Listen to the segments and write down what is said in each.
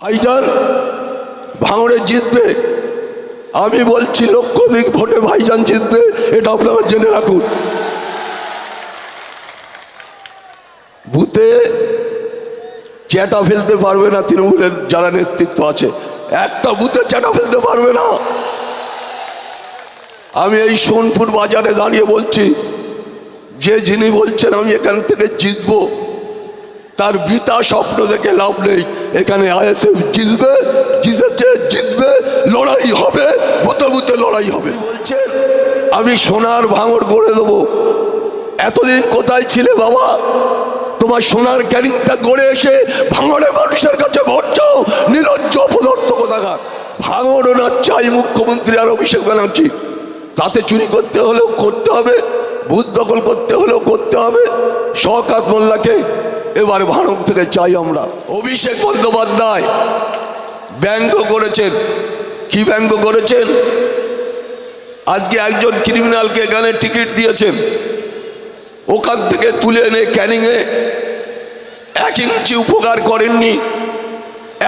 ভাইজান ভাঙড়ে জিতবে। আমি বলছি লক্ষাধিক ভোটে ভাইজান জিতবে, এটা আপনারা জেনে রাখুন। বুথে চ্যাটা ফেলতে পারবে না তৃণমূলের যারা নেতৃত্ব আছে, একটা বুথে চ্যাটা ফেলতে পারবে না। আমি এই সোনপুর বাজারে দাঁড়িয়ে বলছি, যে যিনি বলছেন আমি এখান থেকে জিতবো, তার বৃথা স্বপ্ন দেখে লাভ নেই। এখানে আইএসএফ জিতবে, জিতেছে, জিতবে, লড়াই হবে, বুথে বুথে লড়াই হবে। বলছেন আমি সোনার ভাঙড় গড়ে দেবো। এতদিন কোথায় ছিলে বাবা? তোমার সোনার ক্যানিংটা গড়ে এসে ভাঙড়ে মানুষের কাছে ভোট চাও, নির্লজ্জ অপদার্থ কোথাকার। ভাঙড় না চাই মুখ্যমন্ত্রী আর অভিষেক ব্যানার্জি, তাতে চুরি করতে হলেও করতে হবে, বুথ দখল করতে হলেও করতে হবে। শওকত মোল্লাকে এবার ভাঙড় থেকে চাই আমরা। অভিষেক বন্দ্যোপাধ্যায় ব্যঙ্গ করেছেন। কি ব্যঙ্গ করেছেন? আজকে একজন ক্রিমিনালকে এখানে টিকিট দিয়েছেন, ওখান থেকে তুলে এনে ক্যানিংয়ে 1 ইঞ্চি উপকার করেননি,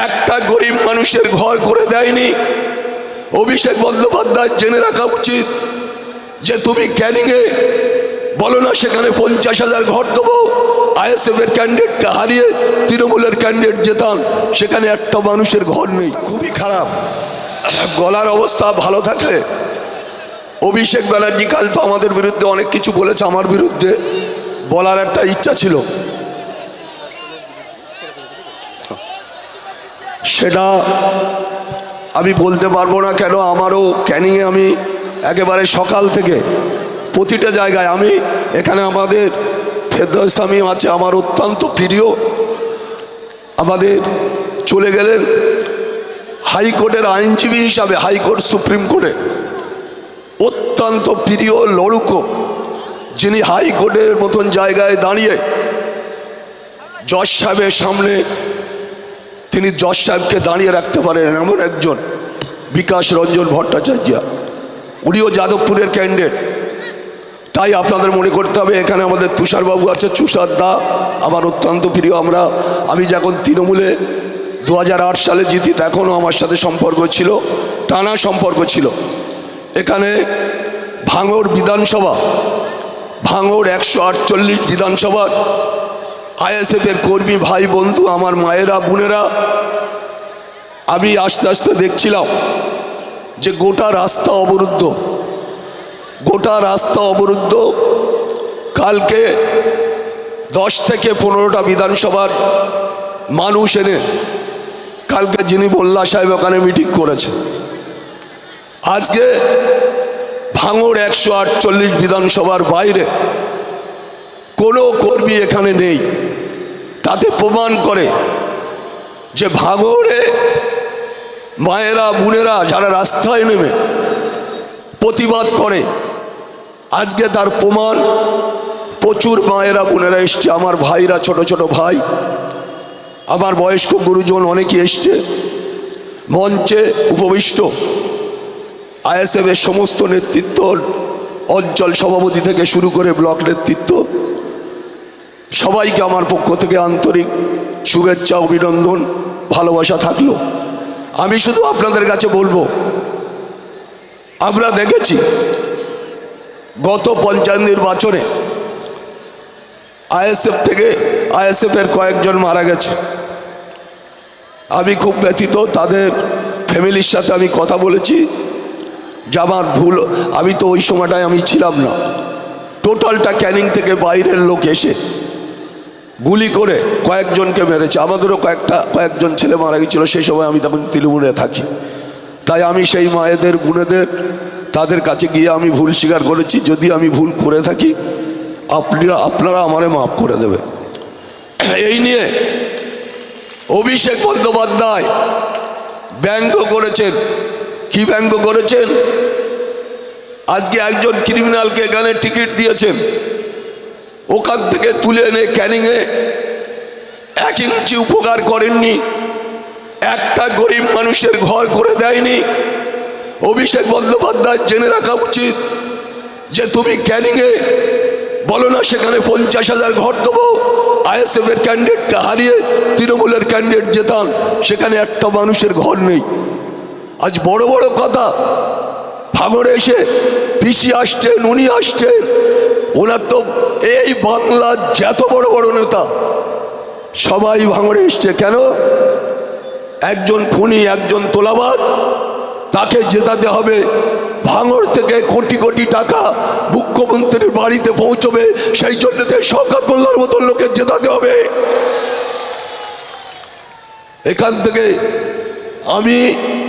একটা গরিব মানুষের ঘর করে দেয়নি। অভিষেক বন্দ্যোপাধ্যায় জেনে রাখা উচিত যে তুমি ক্যানিংয়ে বলো না সেখানে 50,000 ঘর দেবো। আইএসএফ এর ক্যান্ডিডেটকে হারিয়ে তৃণমূলের ক্যান্ডিডেট যেতাম, সেখানে একটা মানুষের ঘর নেই। খুবই খারাপ। গলার অবস্থা ভালো থাকলে অভিষেক ব্যানার্জি কাল তো আমাদের বিরুদ্ধে অনেক কিছু বলেছে, আমার বিরুদ্ধে বলার একটা ইচ্ছা ছিল, সেটা আমি বলতে পারবো না। কেন? আমারও ক্যানিংয়ে আমি একেবারে সকাল থেকে প্রতিটা জায়গায়, আমি এখানে আমাদের ফেরদৌস শামীম আছে, আমার অত্যন্ত প্রিয়। আমাদের চলে গেলেন হাইকোর্টের আইনজীবী হিসাবে, হাইকোর্ট সুপ্রিম কোর্টে অত্যন্ত প্রিয় লড়ুকো, যিনি হাইকোর্টের মতন জায়গায় দাঁড়িয়ে জজ সাহেবের সামনে তিনি জজ সাহেবকে দাঁড়িয়ে রাখতে পারেন এমন একজন বিকাশ রঞ্জন ভট্টাচার্য। উনিও যাদবপুরের ক্যান্ডিডেট। তাই আপনাদের মনে করতে হবে, এখানে আমাদের তুষারবাবু আছে, তুষার দা আমার অত্যন্ত প্রিয়। আমি যখন তৃণমূলে 2008 সালে জিতি, তখনও আমার সাথে সম্পর্ক ছিল, টানা সম্পর্ক ছিল। এখানে ভাঙড় বিধানসভা, ভাঙড় 148 বিধানসভার আইএসএফের কর্মী ভাই বন্ধু, আমার মায়েরা বোনেরা, আমি আস্তে আস্তে দেখছিলাম যে গোটা রাস্তা অবরুদ্ধ, গোটা রাস্তা অবরুদ্ধ। কালকে 10 থেকে 15টা বিধানসভার মানুষ এনে কালকে যিনি মোল্লা সাহেব ওখানে মিটিং করেছে। আজকে ভাঙড় 148 বিধানসভার বাইরে কোনো কর্মী এখানে নেই। তাতে প্রমাণ করে যে ভাঙড়ে মায়েরা বোনেরা যারা রাস্তায় নেমে প্রতিবাদ করে, আজকে তার প্রমাণ প্রচুর মায়েরা বোনেরা এসছে, আমার ভাইরা, ছোট ছোট ভাই, আমার বয়স্ক গুরুজন অনেকেই এসছে। মঞ্চে উপবিষ্ট আইএসএফের সমস্ত নেতৃত্ব, অঞ্চল সভাপতি থেকে শুরু করে ব্লক নেতৃত্ব, সবাইকে আমার পক্ষ থেকে আন্তরিক শুভেচ্ছা, অভিনন্দন, ভালোবাসা থাকলো। আমি শুধু আপনাদের কাছে বলবো, আমরা দেখেছি গত পঞ্চায়েত নির্বাচনে আইএসএফের কয়েকজন মারা গেছে। আমি খুব ব্যথিত। তাদের ফ্যামিলির সাথে আমি কথা বলেছি যে আমার ভুল, আমি তো ওই সময়টায় আমি ছিলাম না। টোটালটা ক্যানিং থেকে বাইরের লোক এসে গুলি করে কয়েকজনকে মেরেছে। আমাদেরও কয়েকজন ছেলে মারা গেছিলো, সেই সময় আমি তখন তৃণমূলে থাকি। তাই আমি সেই মায়েদের বোনেদের তাদের কাছে গিয়ে আমি ভুল স্বীকার করেছি। যদি আমি ভুল করে থাকি, আপনারা আমারে মাফ করে দেবেন। এই নিয়ে অভিষেক বন্দ্যোপাধ্যায় ব্যঙ্গ করেছেন। কি ব্যঙ্গ করেছেন? আজকে একজন ক্রিমিনালকে এখানে টিকিট দিয়েছেন, ওখান থেকে তুলে এনে ক্যানিংয়ে 1 ইঞ্চি উপকার করেননি, একটা গরিব মানুষের ঘর করে দেয়নি। অভিষেক বন্দ্যোপাধ্যায় জেনে রাখা উচিত যে তুমি ক্যানিংয়ে বলো না সেখানে 50,000 ঘর দেবো, আইএসএফ এর ক্যান্ডিডেটকে হারিয়ে তৃণমূলের ক্যান্ডিডেট জেতান, সেখানে একটা মানুষের ঘর নেই। আজ বড় বড় কথা, ভাঙড়ে এসে পিসি আসছেন, উনি আসছেন, ওনার তো এই বাংলার যত বড় বড় নেতা সবাই ভাঙড়ে এসছে। কেন? একজন খুনি, একজন তোলাবাজ, তাকে জেতাতে হবে। ভাঙড় থেকে কোটি কোটি টাকা মুখ্যমন্ত্রীর বাড়িতে পৌঁছবে, সেই জন্য শওকত মোল্লার মতন লোকে জেতাতে হবে। এখান থেকে আমি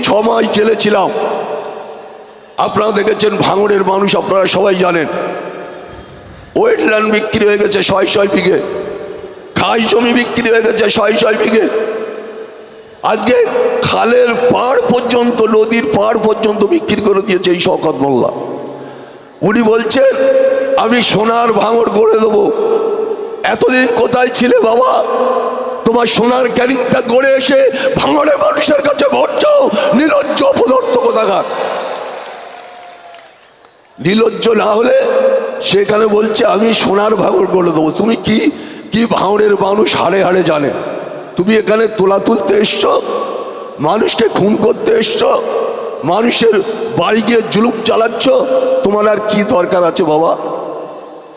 6 মাস জেলে ছিলাম। আপনারা দেখেছেন ভাঙড়ের মানুষ, আপনারা সবাই জানেন, ওয়েটল্যান্ড বিক্রি হয়ে গেছে 100 বিঘে, খাস জমি বিক্রি হয়ে গেছে 100 বিঘে। আজকে খালের পাড় পর্যন্ত, নদীর পাড় পর্যন্ত বিক্রি করে দিয়েছে এই শওকত মোল্লা। উনি বলছেন আমি সোনার ভাঙড় গড়ে দেবো। এতদিন কোথায় ছিলে বাবা? তোমার সোনার ক্যানিংটা গড়ে এসে ভাঙড়ের মানুষের কাছে ভোট চাও? নির্লজ্জ অপদার্থ কোথাকার। নির্লজ্জ না হলে সেখানে বলছে আমি সোনার ভাঙড় গড়ে দেবো। তুমি কি কি ভাঙড়ের মানুষ হাড়ে হাড়ে জানে? তুমি এখানে তোলা তুলতে এসছো, মানুষকে খুন করতে এসছো, মানুষের বাড়ি গিয়ে জুলুম চালাচ্ছ। তোমার আর কি দরকার আছে বাবা?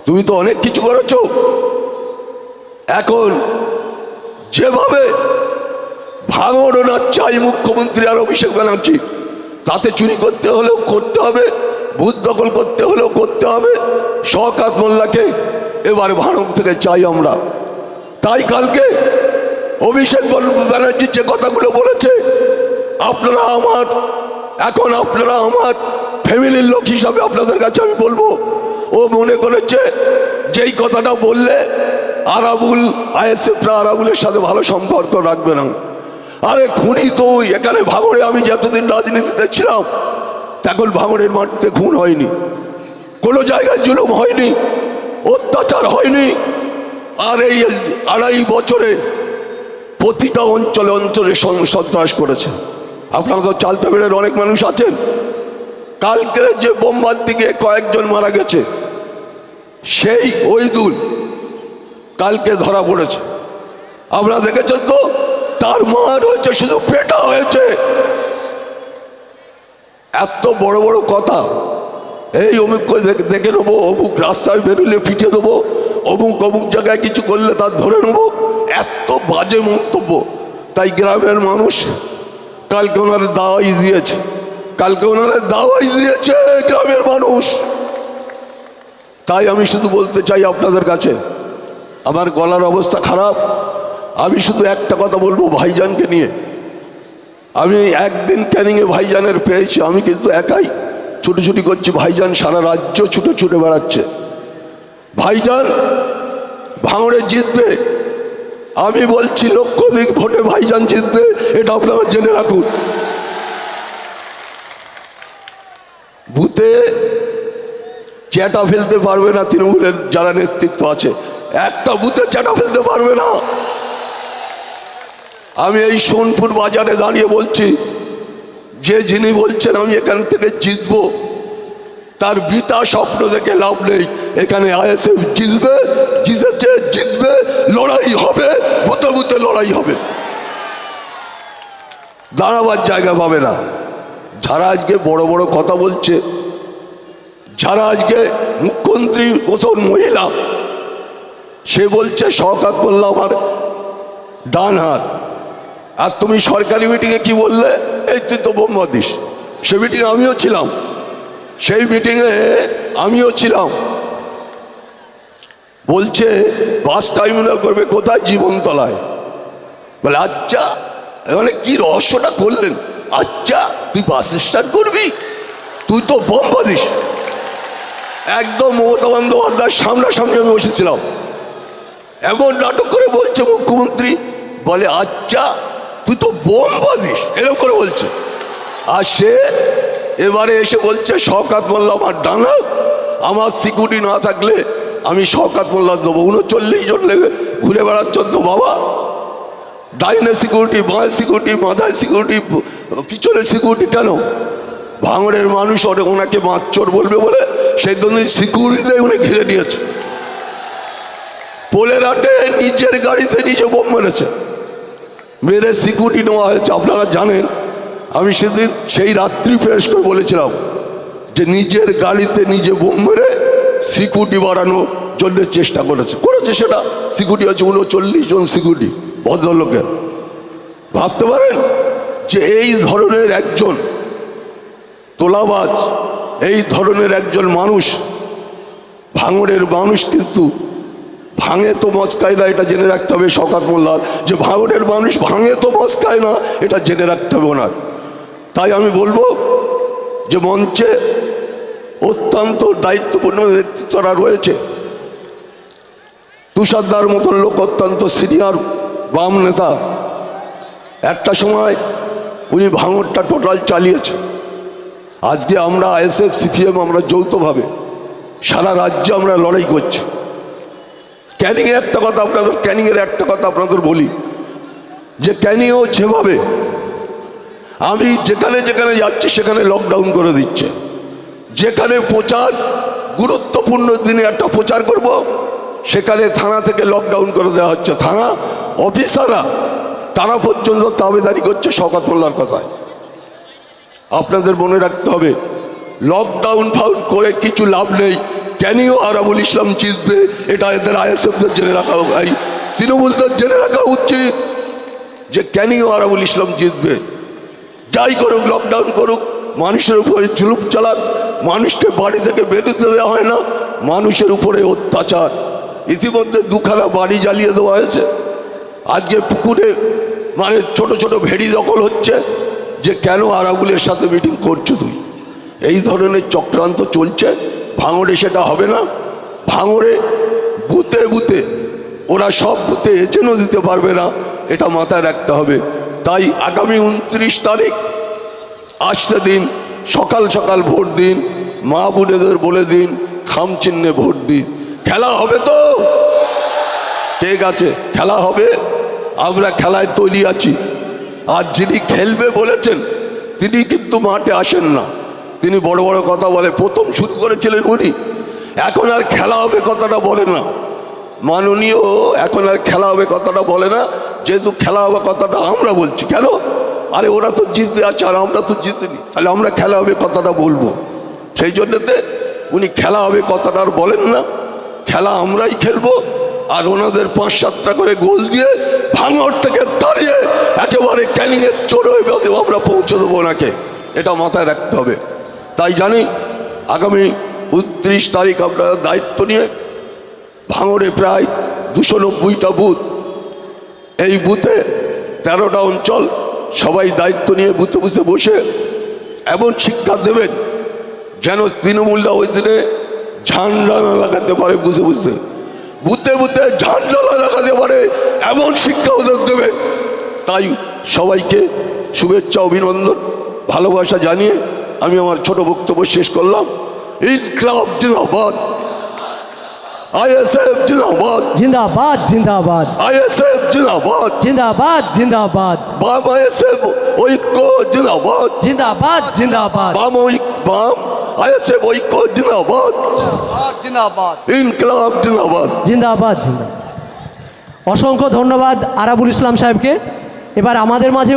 তুমি তো অনেক কিছু করেছো। এখন যেভাবে ভাঙড় না চাই মুখ্যমন্ত্রী আর অভিষেক ব্যানার্জি, তাতে চুরি করতে হলেও করতে হবে, ভূত দখল করতে হলেও করতে হবে। শওকত মোল্লাকে এবার ভাঙড় থেকে চাই আমরা। তাই কালকে অভিষেক ব্যানার্জি যে কথাগুলো বলেছে, আপনারা আমার, এখন আপনারা আমার ফ্যামিলির লোক হিসাবে আপনাদের কাছে আমি বলবো, ও মনে করেছে যেই কথাটা বললে আরাবুল, আইএসএফরা আরাবুলের সাথে ভালো সম্পর্ক রাখবে না। আরে খুনি তো এখানে ভাঙড়ে, আমি যতদিন রাজনীতিতে ছিলাম তখন ভাঙড়ের মাটিতে খুন হয়নি, কোনো জায়গায় জুলুম হয়নি, অত্যাচার হয়নি। আর এই 2.5 বছরে প্রতিটা অঞ্চলে অঞ্চলে সন্ত্রাস করেছে। আপনারা তো চালতাবেড়ের অনেক মানুষ আছেন, কালকের যে বোমবার দিকে কয়েকজন মারা গেছে, সেই ওইদুল কালকে ধরা পড়েছে। আপনারা দেখেছেন তো, তার মার হয়েছে, শুধু পেটা হয়েছে। এত বড় বড় কথা, এই অমুক দেখে নেবো, অমুক রাস্তায় বেরোলে পিটিয়ে দেবো, অমুক অমুক জায়গায় কিছু করলে তার ধরে নেবো, এত বাজে মন্তব্য। তাই গ্রামের মানুষ কালকে ওনারা দাওয়াই দিয়েছে, গ্রামের মানুষ। তাই আমি শুধু বলতে চাই আপনাদের কাছে, আমার গলার অবস্থা খারাপ, আমি শুধু একটা কথা বলবো ভাইজানকে নিয়ে। আমি একদিন ক্যানিংয়ে ভাইজানের পেয়েছি, আমি কিন্তু একাই ছুটোছুটি করছি, ভাইজান সারা রাজ্য ছুটে ছুটে বেড়াচ্ছে। ভাইজান ভাঙড়ে জিতবে, আমি বলছি লক্ষাধিক ভোটে ভাইজান জিতবে, এটা আপনারা জেনে রাখুন। বুথে চ্যাটা ফেলতে পারবে না তৃণমূলের যারা নেতৃত্ব আছে, একটা বুথে চ্যাটা ফেলতে পারবে না। আমি এই সোনপুর বাজারে দাঁড়িয়ে বলছি, যে যিনি বলছেন আমি এখান থেকে জিতবো, তার বৃথা স্বপ্ন দেখে লাভ নেই। এখানে আইএসএফ জিতবে, জিতেছে, জিতবে, লড়াই হবে, বুথে বুথে লড়াই হবে, দাঁড়াবার জায়গা পাবে না। যারা আজকে বড় বড় কথা বলছে, যারা আজকে মুখ্যমন্ত্রী মতন মহিলা, সে বলছে শওকত মোল্লা আমার ডান হাত। আর তুমি সরকারি মিটিংয়ে কি বললে? এই তুই তো বোমা দিস। সে মিটিংয়ে আমিও ছিলাম, সেই মিটিংয়ে আমিও ছিলাম। বলছে বাস টার্মিনাল করবে কোথায়? জীবনতলায়। বলে আচ্ছা, মানে কি রহস্যটা করলেন? আচ্ছা তুই বাস স্ট্যান্ড করবি, তুই তো বোমা দিস। একদম মমতা বন্দ্যোপাধ্যায়ের সামনাসামনি আমি বসেছিলাম, এমন নাটক করে বলছে মুখ্যমন্ত্রী, বলে আচ্ছা তুই তো বোমা দিস, এরকম করে বলছে। আর সে এবারে এসে বলছে শওকত মোল্লা আমার ডানা, আমার সিকিউরিটি না থাকলে আমি শওকত মোল্লা দেবো। 39 জন লেগে ঘুরে বেড়াচ্ছ তো বাবা, ডাইনে সিকিউরিটি, বাঁয়ে সিকিউরিটি, মাথায় সিকিউরিটি, পিছনে সিকিউরিটি। কেন? ভাঙড়ের মানুষ ওনাকে মাচ্চর বলবে বলে সেই জন্য সিকিউরিটি উনি ঘিরে নিয়েছে। পোলেরহাটে নিজের গাড়িতে নিজে বোম মেরেছে, মেরে সিকিউরিটি নেওয়া হয়েছে। আপনারা জানেন, আমি সেদিন সেই রাত্রি ফ্রেশ করে বলেছিলাম যে নিজের গাড়িতে নিজে বোম মেরে সিকিউরিটি বাড়ানোর জন্য চেষ্টা করেছে সেটা সিকিউরিটি আছে 39 জন সিকিউরিটি ভদ্রলোকের। ভাবতে পারেন যে এই ধরনের একজন তোলাবাজ, এই ধরনের একজন মানুষ, ভাঙড়ের মানুষ কিন্তু ভাঙে তো মচকায় না, এটা জেনে রাখতে হবে শওকত মোল্লার, যে ভাঙড়ের মানুষ ভাঙে তো মচকায় না, এটা জেনে রাখতে হবে ওনার। তাই আমি বলবো যে মঞ্চে অত্যন্ত দায়িত্বপূর্ণ নেতৃত্বরা রয়েছে। তুষারদার মতন লোক অত্যন্ত সিনিয়র বাম নেতা, একটা সময় উনি ভাঙড়টা টোটাল চালিয়েছে। আজকে আমরা আইএসএফ সিপিএম আমরা যৌথভাবে সারা রাজ্যে আমরা লড়াই করছি। ক্যানিংয়ের একটা কথা আপনাদের বলি, যে ক্যানিংও যেভাবে আমি যেখানে যেখানে যাচ্ছি সেখানে লকডাউন করে দিচ্ছে। যেখানে প্রচার, গুরুত্বপূর্ণ দিনে একটা প্রচার করব, সেখানে থানা থেকে লকডাউন করে দেওয়া হচ্ছে। থানা অফিসাররা তারা পর্যন্ত দাবিদারি করছে শওকত মোল্লার কথায়। আপনাদের মনে রাখতে হবে, লকডাউন ফাউন করে কিছু লাভ নেই। ক্যানিংও আরাবুল ইসলাম জিতবে, এটা এদের আইএসএফদের জেনে রাখা, এই তৃণমূলদের জেনে রাখা উচিত যে ক্যানিংও আরাবুল ইসলাম জিতবে। যাই করুক, লকডাউন করুক, মানুষের উপরে জুলুম চালাক, মানুষকে বাড়ি থেকে বেরোতে দেওয়া হয় না, মানুষের উপরে অত্যাচার। ইতিমধ্যে 2খানা বাড়ি জ্বালিয়ে দেওয়া হয়েছে। আজকে পুকুরে মানে ছোট ছোট ভেড়ি দখল হচ্ছে, যে কেন আরাবুলের সাথে মিটিং করছো তুই। এই ধরনের চক্রান্ত চলছে। ভাঙড়ে সেটা হবে না। ভাঙড়ে বুথে বুথে ওরা সব বুথে এজেন্টও দিতে পারবে না, এটা মাথায় রাখতে হবে। তাই আগামী 29 তারিখ আসছে দিন, সকাল সকাল ভোট দিন, মা বোনেদের বলে দিন খাম চিহ্নে ভোট দিন। খেলা হবে তো? ঠিক আছে, খেলা হবে, আমরা খেলায় তৈরি আছি। আর যিনি খেলবে বলেছেন তিনি কিন্তু মাঠে আসেন না, তিনি বড় বড় কথা বলে। প্রথম শুরু করেছিলেন উনি, এখন আর খেলা হবে কথাটা বলে না। মাননীয় এখন আর খেলা হবে কথাটা বলে না, যেহেতু খেলা হবে কথাটা আমরা বলছি। কেন? আরে ওরা তো জিততে আছে আর আমরা তো জিতিনি, তাহলে আমরা খেলা হবে কথাটা বলবো। সেই জন্যতে উনি খেলা হবে কথাটা আর বলেন না, খেলা আমরাই খেলবো। আর ওনাদের 5-7টা করে গোল দিয়ে ভাঙড় থেকে দাঁড়িয়ে একেবারে ক্যানিংয়ের চড়োয় আমরা পৌঁছে দেবো ওনাকে, এটা মাথায় রাখতে হবে। তাই জানি আগামী 29 তারিখ আপনারা দায়িত্ব নিয়ে ভাঙড়ে প্রায় 290টা বুথ, এই বুথে 13টা অঞ্চল, সবাই দায়িত্ব নিয়ে বুথে বুঝে বসে এমন শিক্ষা দেবেন যেন তৃণমূলরা ওই দিনে ঝান্ডা না লাগাতে পারে। বুঝে বুঝতে বুথে বুথে ঝান্ডা না লাগাতে পারে এমন শিক্ষা ওদের দেবেন। তাই সবাইকে শুভেচ্ছা, অভিনন্দন, ভালোবাসা জানিয়ে আমি আমার ছোট বক্তব্য শেষ করলাম। ইনকলাব জিন্দাবাদ, আইএসএফ জিন্দাবাদ, জিন্দাবাদ জিন্দাবাদ, আইএসএফ জিন্দাবাদ, জিন্দাবাদ জিন্দাবাদ, বাম আইএসএফ ঐক্য জিন্দাবাদ, জিন্দাবাদ জিন্দাবাদ, বাম আইএসএফ ঐক্য জিন্দাবাদ, জিন্দাবাদ, ইনকলাব জিন্দাবাদ, জিন্দাবাদ জিন্দাবাদ। অসংখ্য ধন্যবাদ আরাবুল ইসলাম সাহেবকে। এবার আমাদের মাঝে